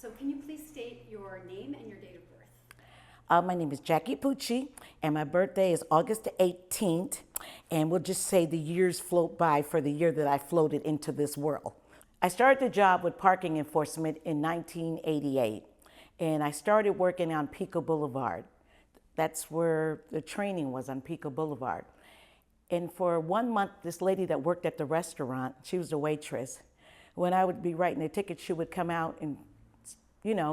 So can you please state your name and your date of birth? My name is Jacobucci, and my birthday is August the 18th, and we'll just say the years float by for the year that I floated into this world. I started the job with parking enforcement in 1988, and I started working on Pico Boulevard. That's where the training was, on Pico Boulevard. And for 1 month, this lady that worked at the restaurant, she was a waitress, when I would be writing a ticket, she would come out and,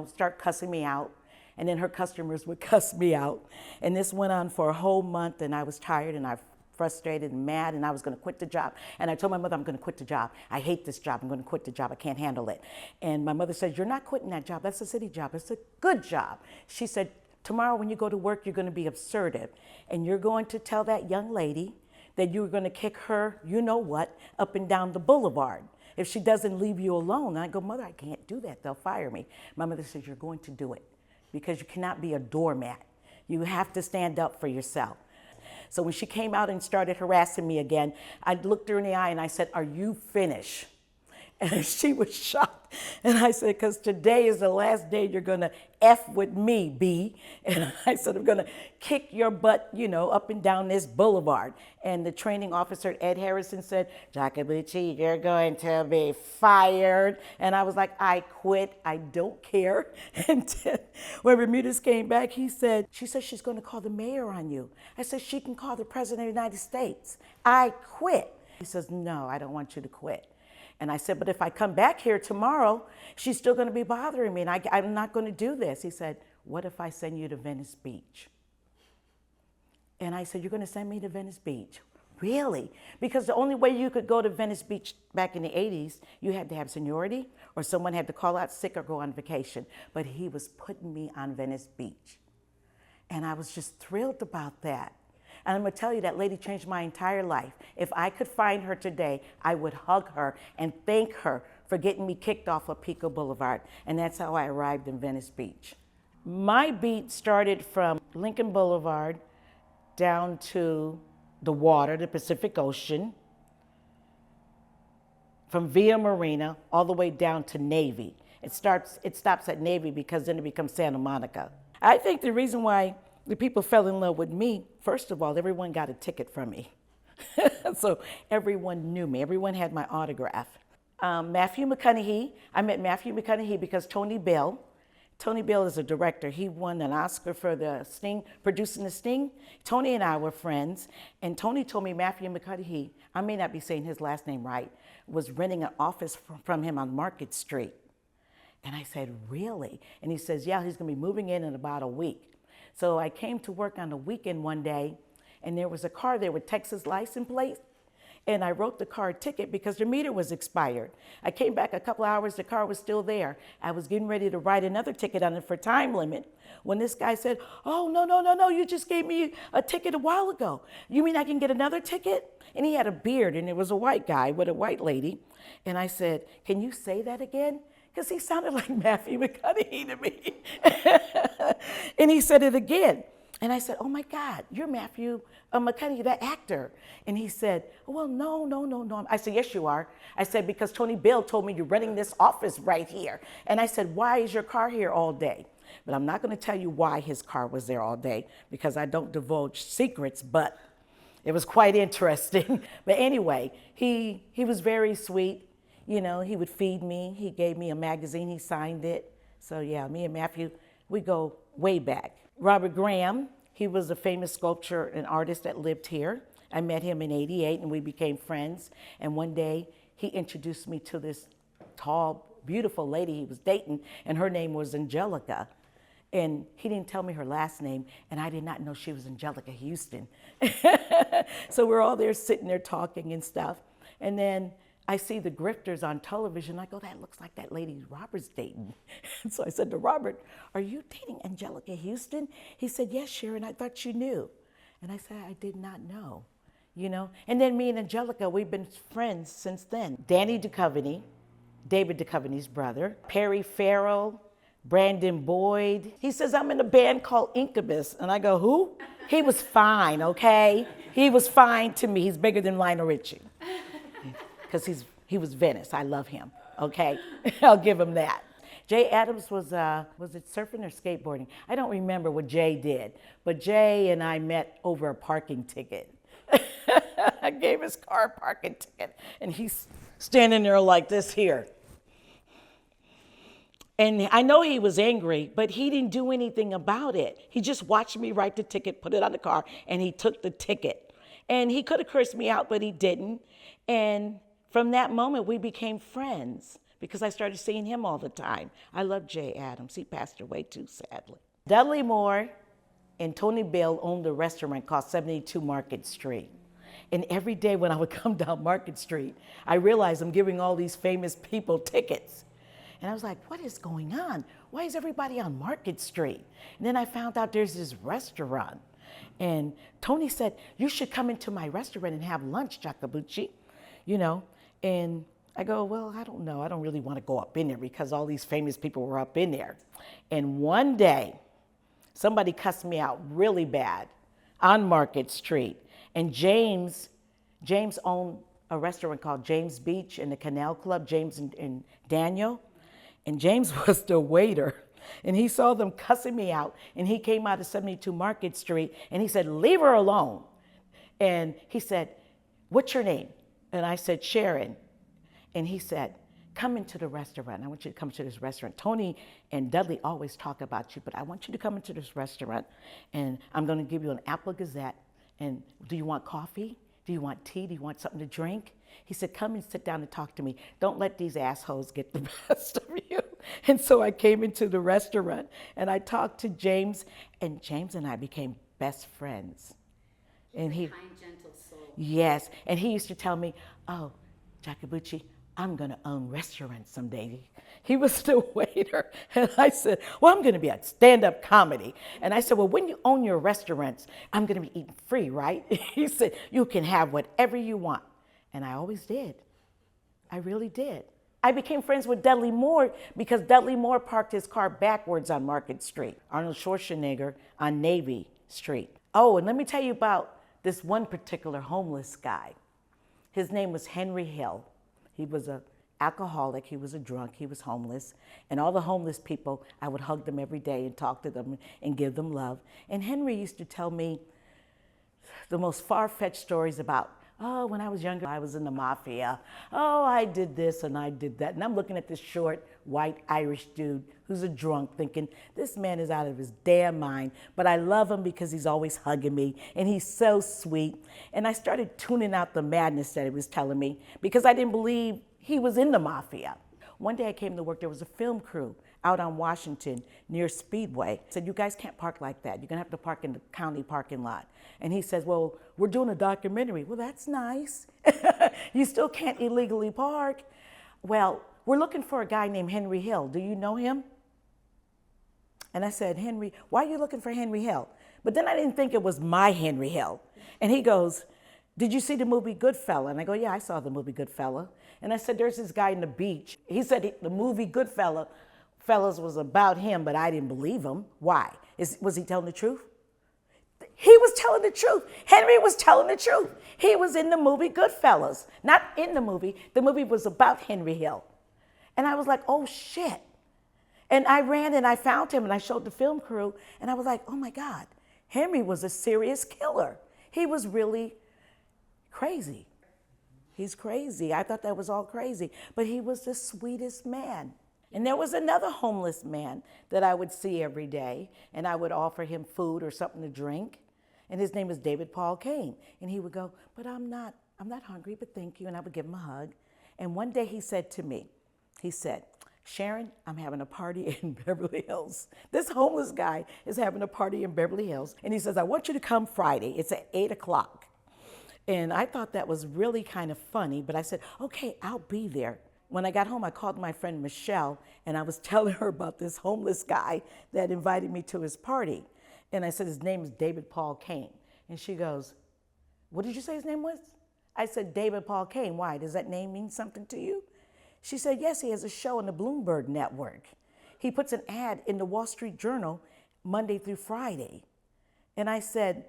start cussing me out. And then her customers would cuss me out. And this went on for a whole month, and I was tired and I frustrated and mad, and I was gonna quit the job. And I told my mother, I'm gonna quit the job. I hate this job, I'm gonna quit the job, I can't handle it. And my mother said, you're not quitting that job, that's a city job, it's a good job. She said, tomorrow when you go to work, you're gonna be assertive, and you're going to tell that young lady that you're gonna kick her, you know what, up and down the boulevard if she doesn't leave you alone. And I go, Mother, I can't do that, they'll fire me. My mother says, you're going to do it, because you cannot be a doormat. You have to stand up for yourself. So when she came out and started harassing me again, I looked her in the eye and I said, are you finished? And she was shocked. And I said, because today is the last day you're gonna F with me, B. And I said, I'm gonna kick your butt, up and down this boulevard. And the training officer, Ed Harrison, said, Jacobucci, you're going to be fired. And I was like, I quit, I don't care. And then when Bermudez came back, she said she's gonna call the mayor on you. I said, she can call the president of the United States. I quit. He says, no, I don't want you to quit. And I said, but if I come back here tomorrow, she's still going to be bothering me, and I'm not going to do this. He said, what if I send you to Venice Beach? And I said, you're going to send me to Venice Beach? Really? Because the only way you could go to Venice Beach back in the 80s, you had to have seniority, or someone had to call out sick or go on vacation. But he was putting me on Venice Beach. And I was just thrilled about that. And I'm gonna tell you, that lady changed my entire life. If I could find her today, I would hug her and thank her for getting me kicked off of Pico Boulevard. And that's how I arrived in Venice Beach. My beat started from Lincoln Boulevard down to the water, the Pacific Ocean, from Via Marina all the way down to Navy. It stops at Navy because then it becomes Santa Monica. I think the reason why the people fell in love with me, first of all, everyone got a ticket from me. So everyone knew me. Everyone had my autograph. Matthew McConaughey, I met Matthew McConaughey because Tony Bell is a director. He won an Oscar for the Sting, producing the Sting. Tony and I were friends, and Tony told me Matthew McConaughey, I may not be saying his last name right, was renting an office from him on Market Street. And I said, really? And he says, yeah, he's gonna be moving in about a week. So I came to work on the weekend one day, and there was a car there with Texas license plate, and I wrote the car a ticket because the meter was expired. I came back a couple hours, the car was still there. I was getting ready to write another ticket on it for time limit when this guy said, oh, no, you just gave me a ticket a while ago. You mean I can get another ticket? And he had a beard, and it was a white guy with a white lady. And I said, can you say that again? Because he sounded like Matthew McConaughey to me. And he said it again. And I said, oh my God, you're Matthew McConaughey, that actor. And he said, well, no. I said, yes, you are. I said, because Tony Bell told me you're renting this office right here. And I said, why is your car here all day? But I'm not gonna tell you why his car was there all day, because I don't divulge secrets, but it was quite interesting. But anyway, he was very sweet. He would feed me. He gave me a magazine, he signed it. So yeah, me and Matthew, we go way back. Robert Graham, he was a famous sculptor and artist that lived here. I met him in '88 and we became friends. And one day he introduced me to this tall, beautiful lady he was dating, and her name was Angelica. And he didn't tell me her last name, and I did not know she was Angelica Houston. So we're all there sitting there talking and stuff. And then I see the grifters on television. I go, that looks like that lady Robert's dating. So I said to Robert, are you dating Angelica Houston? He said, yes, Sharon, I thought you knew. And I said, I did not know, And then me and Angelica, we've been friends since then. Danny Duchovny, David Duchovny's brother, Perry Farrell, Brandon Boyd. He says, I'm in a band called Incubus. And I go, who? He was fine, okay? He was fine to me. He's bigger than Lionel Richie. Because he was Venice. I love him, okay? I'll give him that. Jay Adams was it surfing or skateboarding? I don't remember what Jay did, but Jay and I met over a parking ticket. I gave his car a parking ticket, and he's standing there like this here. And I know he was angry, but he didn't do anything about it. He just watched me write the ticket, put it on the car, and he took the ticket. And he could have cursed me out, but he didn't. And from that moment, we became friends because I started seeing him all the time. I love Jay Adams. He passed away too, sadly. Dudley Moore and Tony Bill owned a restaurant called 72 Market Street. And every day when I would come down Market Street, I realized I'm giving all these famous people tickets. And I was like, what is going on? Why is everybody on Market Street? And then I found out there's this restaurant. And Tony said, you should come into my restaurant and have lunch, Jacobucci, you know. And I go, well, I don't know. I don't really want to go up in there because all these famous people were up in there. And one day, somebody cussed me out really bad on Market Street. And James owned a restaurant called James Beach in the Canal Club, James and Daniel. And James was the waiter. And he saw them cussing me out. And he came out of 72 Market Street and he said, leave her alone. And he said, what's your name? And I said, Sharon. And he said, come into the restaurant. I want you to come to this restaurant. Tony and Dudley always talk about you, but I want you to come into this restaurant. And I'm going to give you an Apple Gazette. And do you want coffee? Do you want tea? Do you want something to drink? He said, come and sit down and talk to me. Don't let these assholes get the best of you. And so I came into the restaurant and I talked to James, and James and I became best friends. And he, Kind, gentle soul. yes, and he used to tell me, oh, Jacobucci, I'm going to own restaurants someday. He was the waiter. And I said, well, I'm going to be a stand-up comedy. And I said, well, when you own your restaurants, I'm going to be eating free, right? He said, you can have whatever you want. And I always did. I really did. I became friends with Dudley Moore because Dudley Moore parked his car backwards on Market Street. Arnold Schwarzenegger on Navy Street. Oh, and let me tell you about this one particular homeless guy. His name was Henry Hill. He was an alcoholic, he was a drunk, he was homeless. And all the homeless people, I would hug them every day and talk to them and give them love. And Henry used to tell me the most far-fetched stories about, oh, when I was younger, I was in the mafia. Oh, I did this and I did that. And I'm looking at this short, white Irish dude who's a drunk thinking, this man is out of his damn mind. But I love him because he's always hugging me and he's so sweet. And I started tuning out the madness that he was telling me because I didn't believe he was in the mafia. One day I came to work, there was a film crew out on Washington near Speedway. I said, you guys can't park like that. You're gonna have to park in the county parking lot. And he says, well, we're doing a documentary. Well, that's nice. You still can't illegally park. Well, we're looking for a guy named Henry Hill. Do you know him? And I said, Henry, why are you looking for Henry Hill? But then I didn't think it was my Henry Hill. And he goes, did you see the movie Goodfella? And I go, yeah, I saw the movie Goodfella. And I said, there's this guy in the beach. He said the movie Goodfellas was about him, but I didn't believe him. Why? Was he telling the truth? He was telling the truth. Henry was telling the truth. He was in the movie Goodfellas. Not in the movie. The movie was about Henry Hill. And I was like, oh, shit. And I ran and I found him and I showed the film crew. And I was like, oh, my God. Henry was a serious killer. He was really crazy. He's crazy. I thought that was all crazy. But he was the sweetest man. And there was another homeless man that I would see every day, and I would offer him food or something to drink. And his name was David Paul Kane. And he would go, but I'm not hungry, but thank you. And I would give him a hug. And one day he said to me, he said, Sharon, I'm having a party in Beverly Hills. This homeless guy is having a party in Beverly Hills. And he says, I want you to come Friday. It's at 8 o'clock. And I thought that was really kind of funny, but I said, okay, I'll be there. When I got home, I called my friend Michelle, and I was telling her about this homeless guy that invited me to his party. And I said, his name is David Paul Kane. And she goes, what did you say his name was? I said, David Paul Kane. Why? Does that name mean something to you? She said, yes, he has a show on the Bloomberg Network. He puts an ad in the Wall Street Journal Monday through Friday. And I said,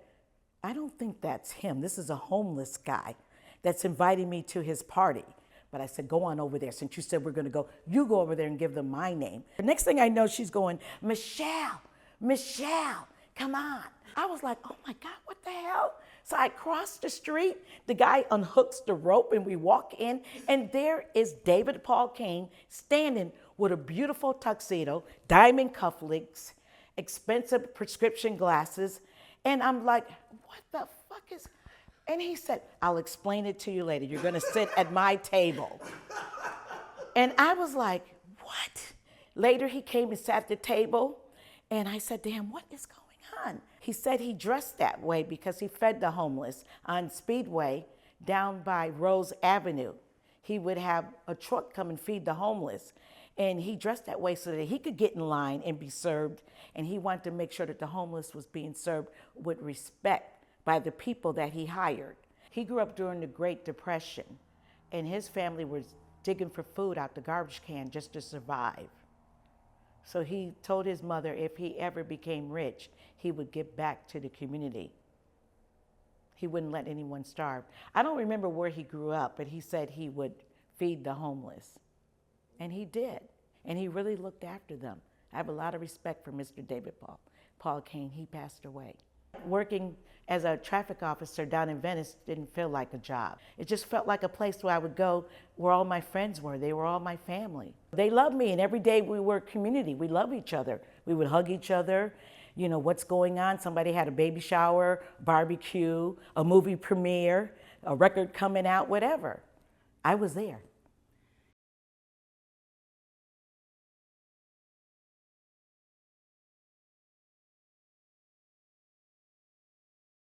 I don't think that's him. This is a homeless guy that's inviting me to his party. But I said, go on over there. Since you said we're going to go, you go over there and give them my name. The next thing I know, she's going, Michelle, come on. I was like, oh my God, what the hell? So I crossed the street. The guy unhooks the rope and we walk in. And there is David Paul Kane standing with a beautiful tuxedo, diamond cufflinks, expensive prescription glasses. And I'm like, what the fuck is... And he said, I'll explain it to you later. You're going to sit at my table. And I was like, what? Later, he came and sat at the table. And I said to him, what is going on? He said he dressed that way because he fed the homeless on Speedway down by Rose Avenue. He would have a truck come and feed the homeless. And he dressed that way so that he could get in line and be served. And he wanted to make sure that the homeless was being served with respect by the people that he hired. He grew up during the Great Depression, and his family was digging for food out the garbage can just to survive. So he told his mother if he ever became rich, he would give back to the community. He wouldn't let anyone starve. I don't remember where he grew up, but he said he would feed the homeless. And he did. And he really looked after them. I have a lot of respect for Mr. David Paul Kane. He passed away. Working as a traffic officer down in Venice didn't feel like a job. It just felt like a place where I would go where all my friends were. They were all my family. They loved me, and every day we were a community. We loved each other. We would hug each other. You know, what's going on? Somebody had a baby shower, barbecue, a movie premiere, a record coming out, whatever. I was there.